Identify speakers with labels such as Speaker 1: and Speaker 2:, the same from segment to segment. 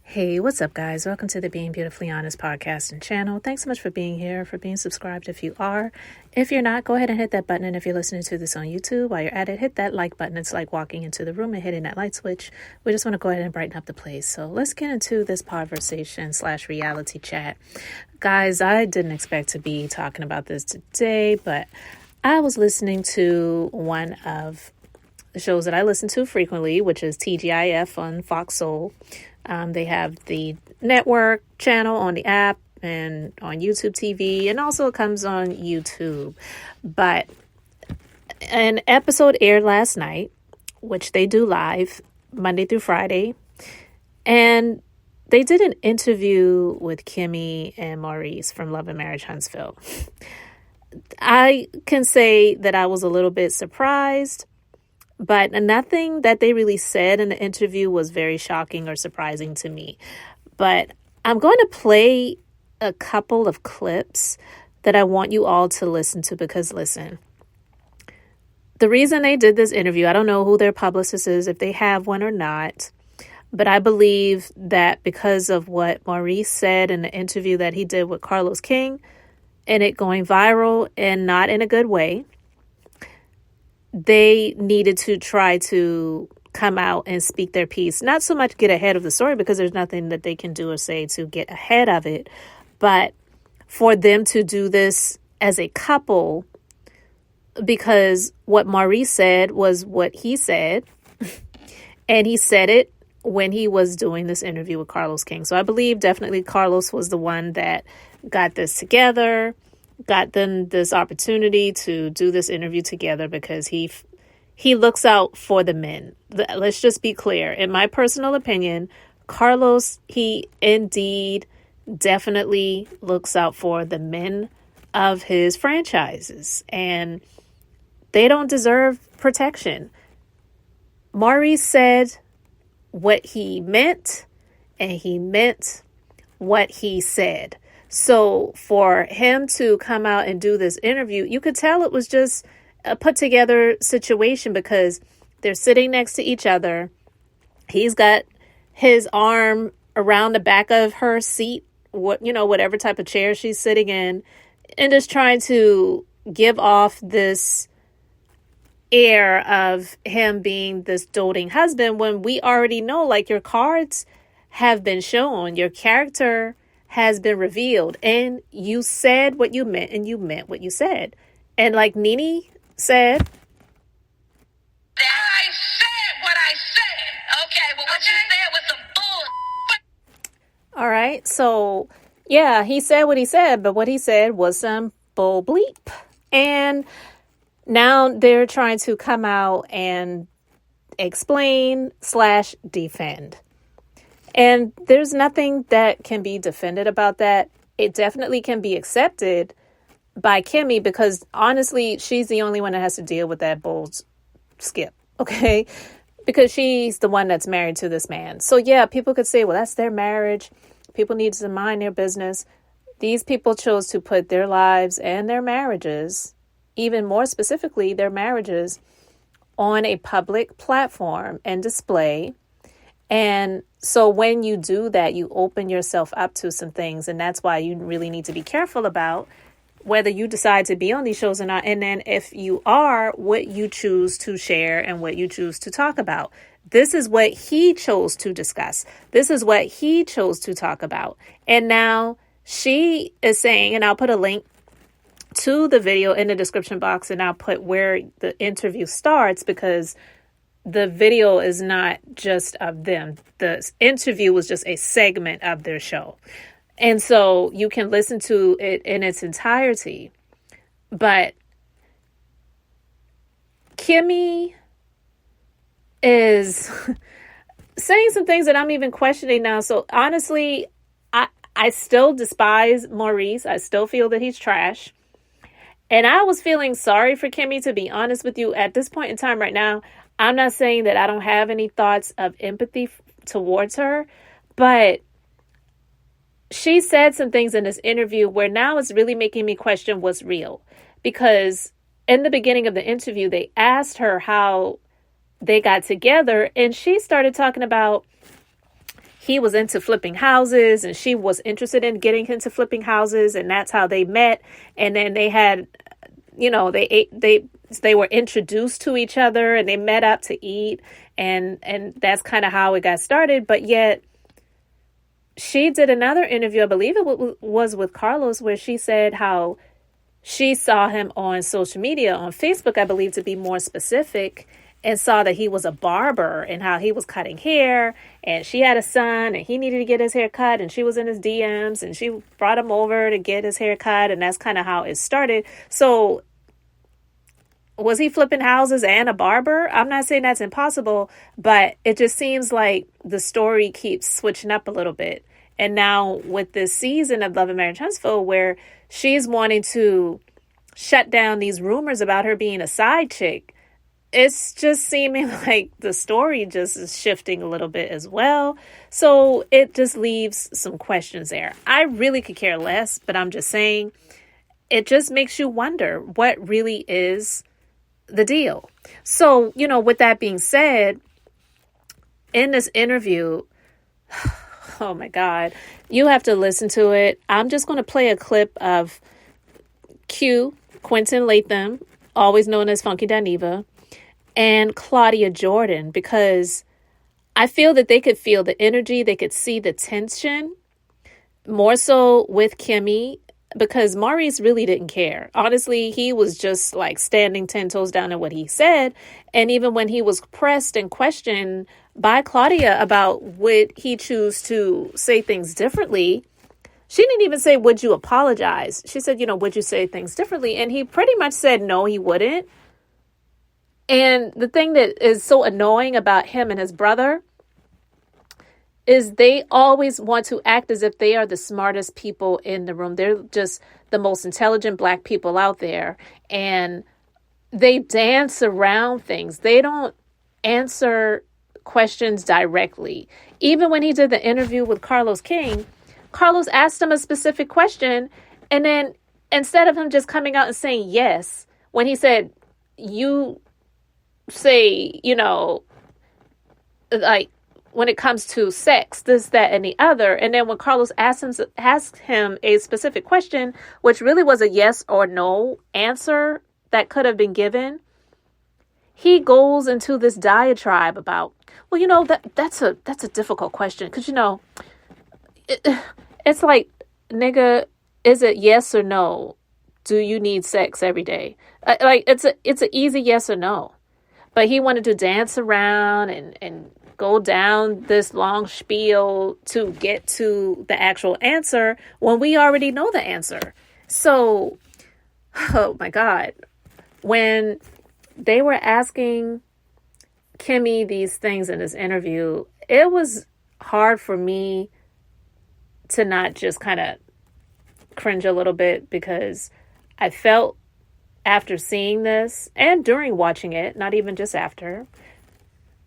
Speaker 1: Hey, what's up, guys? Welcome to the Being Beautifully Honest podcast and channel. Thanks so much for being here, for being subscribed if you are. If you're not, go ahead and hit that button. And if you're listening to this on YouTube, while you're at it, hit that like button. It's like walking into the room and hitting that light switch. We just want to go ahead and brighten up the place. So let's get into this conversation/reality chat. Guys, I didn't expect to be talking about this today, but I was listening to one of the shows that I listen to frequently, which is TGIF on Fox Soul. They have the network channel on the app and on YouTube TV, and also it comes on YouTube. But an episode aired last night, which they do live Monday through Friday, and they did an interview with Kimmi and Maurice from Love and Marriage Huntsville. I can say that I was a little bit surprised, but nothing that they really said in the interview was very shocking or surprising to me. But I'm going to play a couple of clips that I want you all to listen to, because listen, the reason they did this interview, I don't know who their publicist is, if they have one or not, but I believe that because of what Maurice said in the interview that he did with Carlos King, and it going viral and not in a good way, they needed to try to come out and speak their piece. Not so much get ahead of the story, because there's nothing that they can do or say to get ahead of it, but for them to do this as a couple, because what Maurice said was what he said, and he said it when he was doing this interview with Carlos King. So I believe definitely Carlos was the one that got this together, got them this opportunity to do this interview together, because he looks out for the men. Let's just be clear. In my personal opinion, Carlos, he indeed definitely looks out for the men of his franchises, and they don't deserve protection. Maurice said what he meant, and he meant what he said. So for him to come out and do this interview, you could tell it was just a put together situation, because they're sitting next to each other. He's got his arm around the back of her seat, whatever type of chair she's sitting in, and just trying to give off this air of him being this doting husband, when we already know, like, your cards have been shown, your character has been revealed, and you said what you meant, and you meant what you said. And like Nene said,
Speaker 2: I said what I said. Okay, well, what you said was some bull.
Speaker 1: All right, so yeah, he said what he said, but what he said was some bull bleep. And now they're trying to come out and explain/defend. And there's nothing that can be defended about that. It definitely can be accepted by Kimmi, because honestly, she's the only one that has to deal with that bull skip, okay? Because she's the one that's married to this man. So yeah, people could say, well, that's their marriage. People need to mind their business. These people chose to put their lives and their marriages, even more specifically, their marriages, on a public platform and display. And so when you do that, you open yourself up to some things. And that's why you really need to be careful about whether you decide to be on these shows or not. And then if you are, what you choose to share and what you choose to talk about. This is what he chose to discuss. This is what he chose to talk about. And now she is saying, and I'll put a link to the video in the description box, and I'll put where the interview starts, because the video is not just of them. The interview was just a segment of their show. And so you can listen to it in its entirety. But Kimmi is saying some things that I'm even questioning now. So honestly, I still despise Maurice. I still feel that he's trash. And I was feeling sorry for Kimmi, to be honest with you. At this point in time right now, I'm not saying that I don't have any thoughts of empathy towards her, but she said some things in this interview where now it's really making me question what's real. Because in the beginning of the interview, they asked her how they got together, and she started talking about he was into flipping houses and she was interested in getting into flipping houses, and that's how they met. And then they had, they were introduced to each other and they met up to eat, and that's kind of how it got started. But yet she did another interview, I believe it was with Carlos, where she said how she saw him on social media, on Facebook, I believe, to be more specific, and saw that he was a barber and how he was cutting hair, and she had a son and he needed to get his hair cut, and she was in his DMs and she brought him over to get his hair cut, and that's kind of how it started. So was he flipping houses and a barber? I'm not saying that's impossible, but it just seems like the story keeps switching up a little bit. And now with this season of Love and Marriage Huntsville, where she's wanting to shut down these rumors about her being a side chick, it's just seeming like the story just is shifting a little bit as well. So it just leaves some questions there. I really could care less, but I'm just saying it just makes you wonder what really is the deal. So, with that being said, in this interview, oh my God, you have to listen to it. I'm just going to play a clip of Quentin Latham, always known as Funky Dineva, and Claudia Jordan, because I feel that they could feel the energy, they could see the tension, more so with Kimmi, because Maurice really didn't care. Honestly, he was just like standing 10 toes down in what he said. And even when he was pressed and questioned by Claudia about would he choose to say things differently, she didn't even say, would you apologize? She said, would you say things differently? And he pretty much said, no, he wouldn't. And the thing that is so annoying about him and his brother is they always want to act as if they are the smartest people in the room. They're just the most intelligent Black people out there. And they dance around things. They don't answer questions directly. Even when he did the interview with Carlos King, Carlos asked him a specific question. And then instead of him just coming out and saying yes, when he said, you say, like, when it comes to sex, this, that, and the other. And then when Carlos asked him a specific question, which really was a yes or no answer that could have been given, he goes into this diatribe about, well, that's a difficult question. Because, it's like, nigga, is it yes or no? Do you need sex every day? Like, it's an easy yes or no. But he wanted to dance around and go down this long spiel to get to the actual answer when we already know the answer. So, oh my God, when they were asking Kimmi these things in this interview, it was hard for me to not just kind of cringe a little bit, because I felt after seeing this and during watching it, not even just after,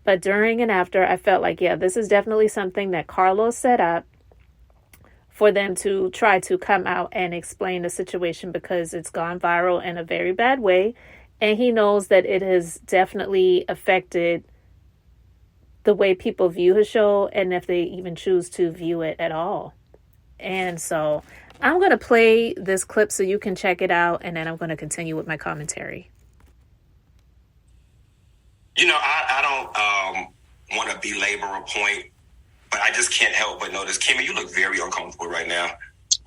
Speaker 1: but during and after, I felt like, yeah, this is definitely something that Carlos set up for them to try to come out and explain the situation, because it's gone viral in a very bad way. And he knows that it has definitely affected the way people view his show, and if they even choose to view it at all. And so I'm going to play this clip so you can check it out, and then I'm going to continue with my commentary.
Speaker 3: I don't want to belabor a point, but I just can't help but notice, Kimmi, you look very uncomfortable right now.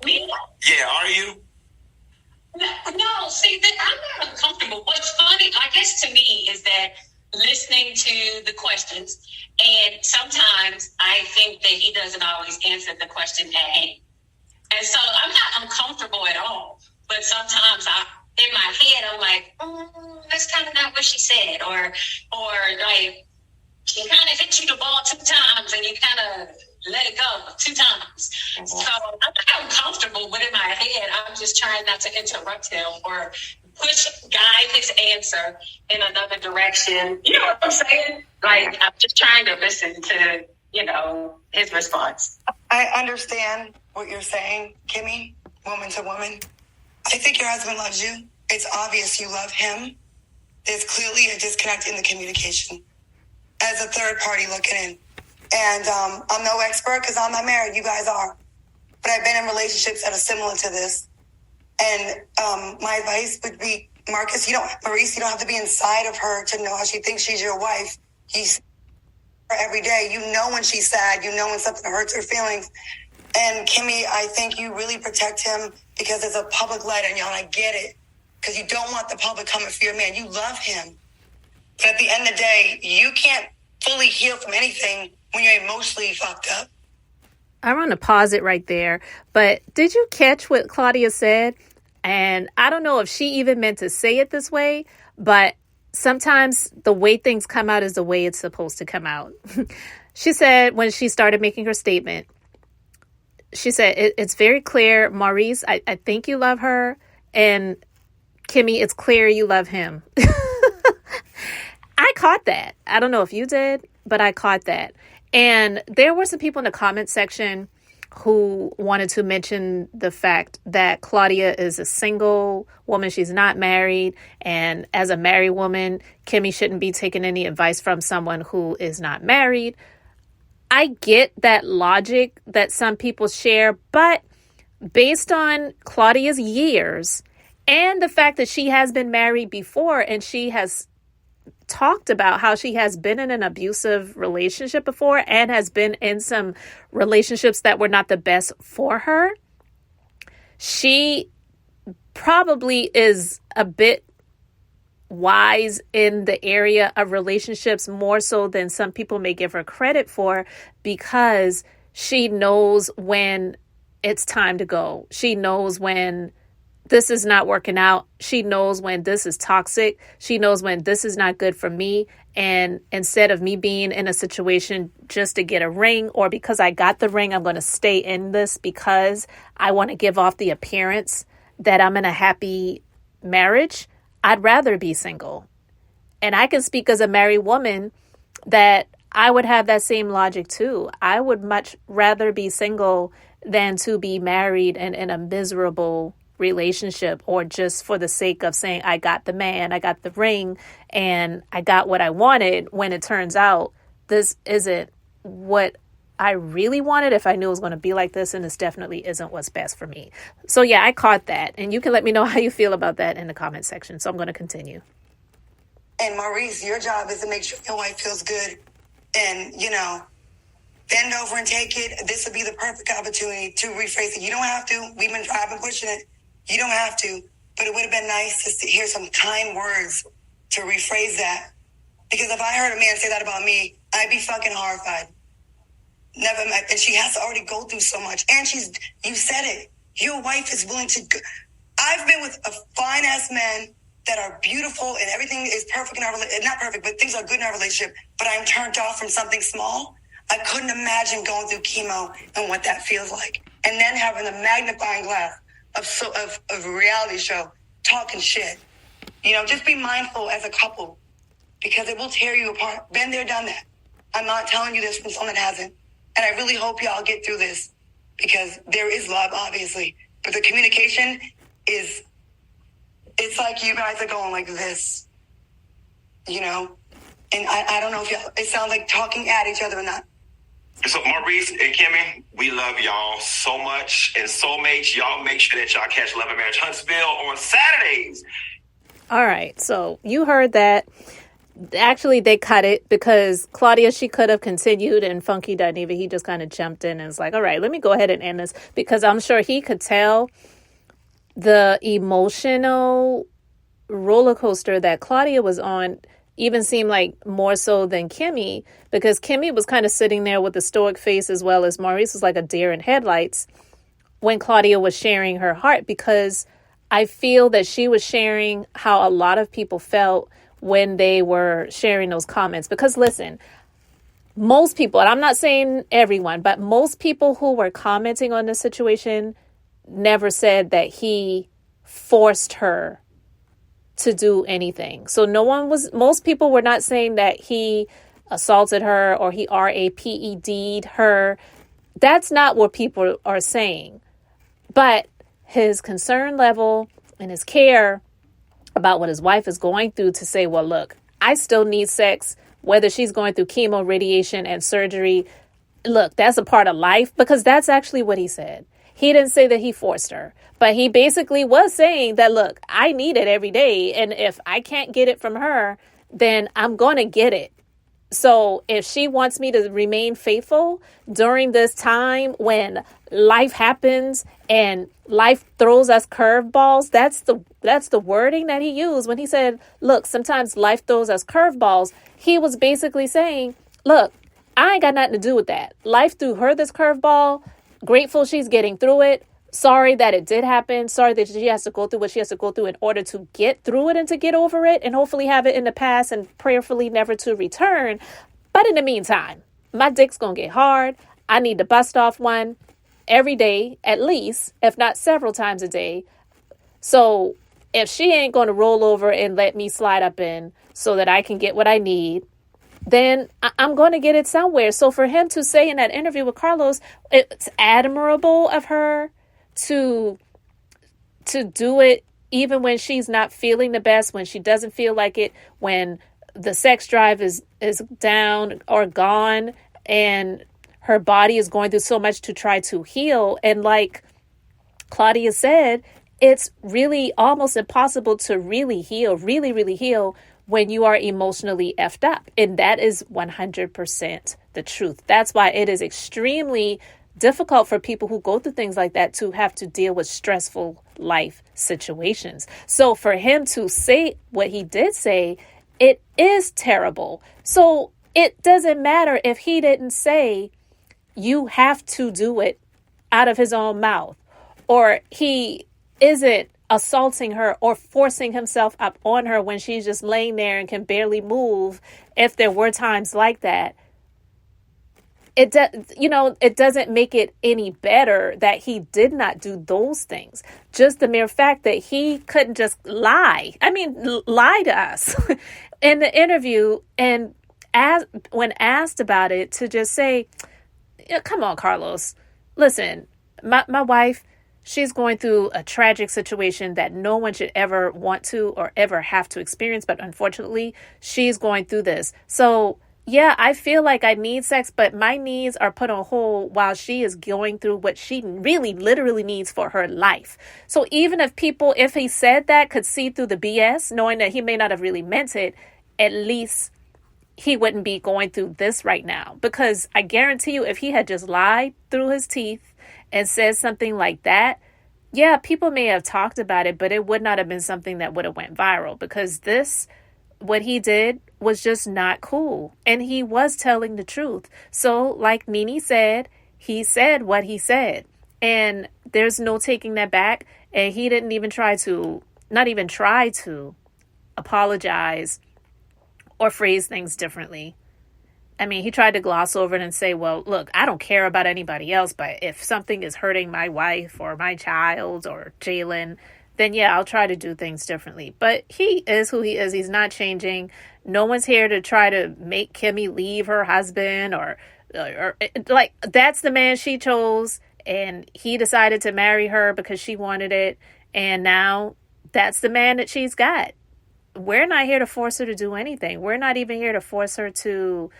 Speaker 2: Me?
Speaker 3: Yeah, are you?
Speaker 2: No, see, I'm not uncomfortable. What's funny, I guess, to me, is that listening to the questions, and sometimes I think that he doesn't always answer the question at hand. And so I'm not uncomfortable at all. But sometimes in my head, I'm like, that's kind of not what she said. Or like, she kind of hit you the ball 2 times and you kind of let it go 2 times. Mm-hmm. So I'm not uncomfortable, but in my head, I'm just trying not to interrupt him or guide his answer in another direction. You know what I'm saying? Like, I'm just trying to listen to, his response.
Speaker 4: I understand what you're saying, Kimmi, woman to woman. I think your husband loves you. It's obvious you love him. There's clearly a disconnect in the communication. As a third party looking in, And I'm no expert because I'm not married. You guys are. But I've been in relationships that are similar to this. And my advice would be, Maurice, you don't have to be inside of her to know how she thinks she's your wife. He's her every day. You know when she's sad. You know when something hurts her feelings. And Kimmi, I think you really protect him because there's a public light on you, and I get it. Because you don't want the public coming for your man. You love him. But at the end of the day, you can't fully heal from anything when you're emotionally fucked up.
Speaker 1: I want to pause it right there. But did you catch what Claudia said? And I don't know if she even meant to say it this way, but sometimes the way things come out is the way it's supposed to come out. She said when she started making her statement, she said, it's very clear, Maurice, I think you love her. And Kimmi, it's clear you love him. I caught that. I don't know if you did, but I caught that. And there were some people in the comment section who wanted to mention the fact that Claudia is a single woman. She's not married. And as a married woman, Kimmi shouldn't be taking any advice from someone who is not married. I get that logic that some people share, but based on Claudia's years and the fact that she has been married before and she has talked about how she has been in an abusive relationship before and has been in some relationships that were not the best for her, she probably is a bit wise in the area of relationships more so than some people may give her credit for, because she knows when it's time to go. She knows when this is not working out. She knows when this is toxic. She knows when this is not good for me. And instead of me being in a situation just to get a ring, or because I got the ring, I'm going to stay in this because I want to give off the appearance that I'm in a happy marriage, I'd rather be single. And I can speak as a married woman that I would have that same logic too. I would much rather be single than to be married and in a miserable relationship, or just for the sake of saying I got the man, I got the ring, and I got what I wanted, when it turns out this isn't what I really wanted if I knew it was going to be like this, and this definitely isn't what's best for me. So yeah, I caught that, and you can let me know how you feel about that in the comment section. So I'm going to continue.
Speaker 4: And Maurice, your job is to make sure your wife feels good, and bend over and take it. This would be the perfect opportunity to rephrase it. You don't have to. I've been pushing it. You don't have to, but it would have been nice to hear some kind words to rephrase that. Because if I heard a man say that about me, I'd be fucking horrified. Never, and she has to already go through so much. And you said it. Your wife is willing to go. I've been with a fine ass men that are beautiful and everything is perfect in our relationship. Not perfect, but things are good in our relationship. But I'm turned off from something small. I couldn't imagine going through chemo and what that feels like. And then having a magnifying glass of a reality show talking shit. Just be mindful as a couple, because it will tear you apart. Been there, done that. I'm not telling you this from someone that hasn't. And I really hope y'all get through this, because there is love, obviously. But the communication it's like you guys are going like this, And I don't know if y'all, it sounds like talking at each other or not.
Speaker 3: So Maurice and Kimmi, we love y'all so much. And soulmates, y'all make sure that y'all catch Love and Marriage Huntsville on Saturdays.
Speaker 1: All right. So you heard that. Actually, they cut it because Claudia, she could have continued, and Funky Dineva, he just kind of jumped in and was like, all right, let me go ahead and end this, because I'm sure he could tell the emotional roller coaster that Claudia was on even seemed like more so than Kimmi, because Kimmi was kind of sitting there with a stoic face, as well as Maurice was like a deer in headlights when Claudia was sharing her heart, because I feel that she was sharing how a lot of people felt when they were sharing those comments. Because listen, most people, and I'm not saying everyone, but most people who were commenting on this situation never said that he forced her to do anything. So most people were not saying that he assaulted her or he RAPED'd her. That's not what people are saying. But his concern level and his care about what his wife is going through, to say, well, look, I still need sex whether she's going through chemo, radiation, and surgery. Look, that's a part of life, because that's actually what he said. He didn't say that he forced her, but he basically was saying that, look, I need it every day. And if I can't get it from her, then I'm going to get it. So if she wants me to remain faithful during this time when life happens and life throws us curveballs, that's the wording that he used when he said, look, sometimes life throws us curveballs. He was basically saying, look, I ain't got nothing to do with that. Life threw her this curveball. Grateful she's getting through it. Sorry that it did happen. Sorry that she has to go through what she has to go through in order to get through it and to get over it and hopefully have it in the past and prayerfully never to return. But in the meantime, my dick's going to get hard. I need to bust off one every day, at least, if not several times a day. So if she ain't going to roll over and let me slide up in so that I can get what I need, then I'm going to get it somewhere. So for him to say in that interview with Carlos, it's admirable of her to do it even when she's not feeling the best, when she doesn't feel like it, when the sex drive is down or gone and her body is going through so much to try to heal. And like Claudia said, it's really almost impossible to really heal, really heal when you are emotionally effed up. And that is 100% the truth. That's why it is extremely difficult for people who go through things like that to have to deal with stressful life situations. So for him to say what he did say, it is terrible. So it doesn't matter if he didn't say you have to do it out of his own mouth, or he isn't assaulting her or forcing himself up on her when she's just laying there and can barely move. If there were times like that, it doesn't make it any better that he did not do those things. Just the mere fact that he couldn't just lie. I mean, lie to us in the interview, and when asked about it, to just say, come on, Carlos, listen, my wife, she's going through a tragic situation that no one should ever want to or ever have to experience. But unfortunately, she's going through this. So yeah, I feel like I need sex, but my needs are put on hold while she is going through what she really literally needs for her life. So even if he said that, could see through the BS, knowing that he may not have really meant it, at least he wouldn't be going through this right now. Because I guarantee you, if he had just lied through his teeth and said something like that, yeah, people may have talked about it, but it would not have been something that would have went viral, because what he did was just not cool. And he was telling the truth. So like Nene said, he said what he said, and there's no taking that back. And he didn't even not even try to apologize or phrase things differently. I mean, he tried to gloss over it and say, well, look, I don't care about anybody else, but if something is hurting my wife or my child or Jalen, then yeah, I'll try to do things differently. But he is who he is. He's not changing. No one's here to try to make Kimmi leave her husband or like, that's the man she chose, and he decided to marry her because she wanted it. And now that's the man that she's got. We're not here to force her to do anything. We're not even here to force her to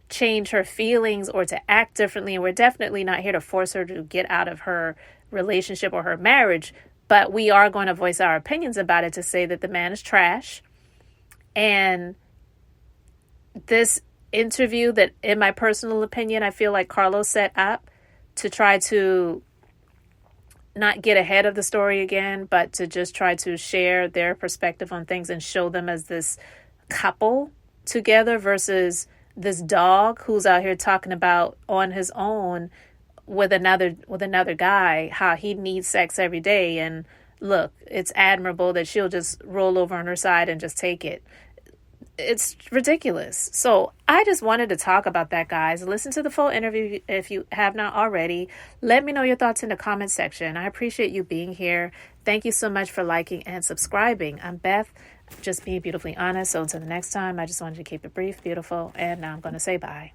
Speaker 1: change her feelings or to act differently. And we're definitely not here to force her to get out of her relationship or her marriage. But we are going to voice our opinions about it, to say that the man is trash. And this interview that, in my personal opinion, I feel like Carlos set up to try to not get ahead of the story again, but to just try to share their perspective on things and show them as this couple together versus this dog who's out here talking about on his own with another guy, how he needs sex every day. And look, it's admirable that she'll just roll over on her side and just take it. It's ridiculous. So I just wanted to talk about that, guys. Listen to the full interview if you have not already. Let me know your thoughts in the comment section. I appreciate you being here. Thank you so much for liking and subscribing. I'm Beth, just being beautifully honest. So until the next time, I just wanted to keep it brief, beautiful, and now I'm going to say bye.